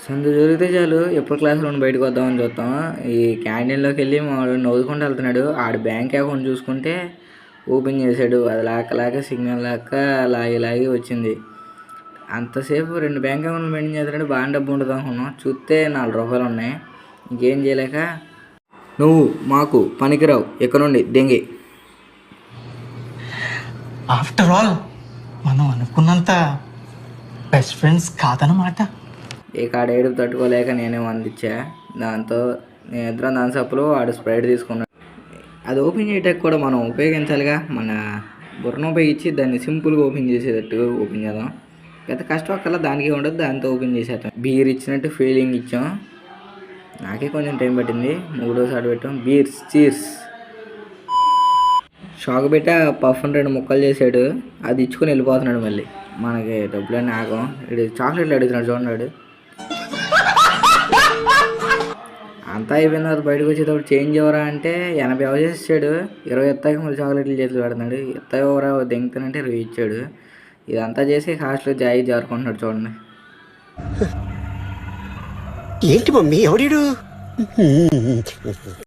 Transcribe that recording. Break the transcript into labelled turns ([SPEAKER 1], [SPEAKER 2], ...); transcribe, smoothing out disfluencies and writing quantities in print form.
[SPEAKER 1] సందు జరిగితే చాలు ఎప్పుడు క్లాసులో నుండి బయటకు వద్దామని చూస్తాం. ఈ క్యాంటీన్లోకి వెళ్ళి వాడు నవ్వుకుంటూ వెళ్తున్నాడు. ఆడి బ్యాంక్ అకౌంట్ చూసుకుంటే ఓపెన్ చేశాడు. అది లాక్క సిగ్నల్ లాగి వచ్చింది. అంతసేపు 2 బ్యాంక్ అకౌంట్లు మెయింటైన్ చేస్తున్నాడు. బాగా డబ్బు ఉండదు అనుకున్నాం. చూస్తే 4 రూపాయలు ఉన్నాయి. ఇంకేం చేయలేక నువ్వు మాకు పనికిరావు, ఇక్కడ నుండి దెంగి.
[SPEAKER 2] ఆఫ్టర్ ఆల్ మనం అనుకున్నంత బెస్ట్ ఫ్రెండ్స్ కాదనమాట.
[SPEAKER 1] ఇక ఆడ ఏడుపు తట్టుకోలేక నేనే అందించా. దాంతో నేనిద్దరం దాని సప్పులు ఆడు స్ప్రైట్ తీసుకున్నాడు. అది ఓపెన్ చేయటానికి కూడా మనం ఉపయోగించాలిగా. మన బుర్రను ఉపయోగించి దాన్ని సింపుల్గా ఓపెన్ చేసేటట్టు ఓపెన్ చేద్దాం. పెద్ద కష్టం అక్కర్లా, దానికి ఉండదు. దాంతో ఓపెన్ చేసేద్దాం. బీర్ ఇచ్చినట్టు ఫీలింగ్ ఇచ్చాం. నాకే కొంచెం టైం పట్టింది. 3వ పెట్టాం. Bears cheers. షాక్ పెట్టా పఫ్ని 2 ముక్కలు చేశాడు. అది ఇచ్చుకొని వెళ్ళిపోతున్నాడు. మళ్ళీ మనకి డబ్బులన్నీ ఆగం. ఇడు చాక్లెట్లు అడుగుతున్నాడు చూడండి. అంతా అయిపోయిన తర్వాత బయటకు వచ్చేటప్పుడు చేంజ్ ఎవరా అంటే 80 చేసాడు. 20 ఎత్తాక మళ్ళీ చాక్లెట్లు చేతులు పెడుతున్నాడు. ఎవరా దెంగుతానంటే 20 ఇచ్చాడు. ఇదంతా చేసి హాస్టల్లో జారుకుంటున్నాడు చూడండి.
[SPEAKER 3] ఏంటి మమ్మీ ఎవడీడు?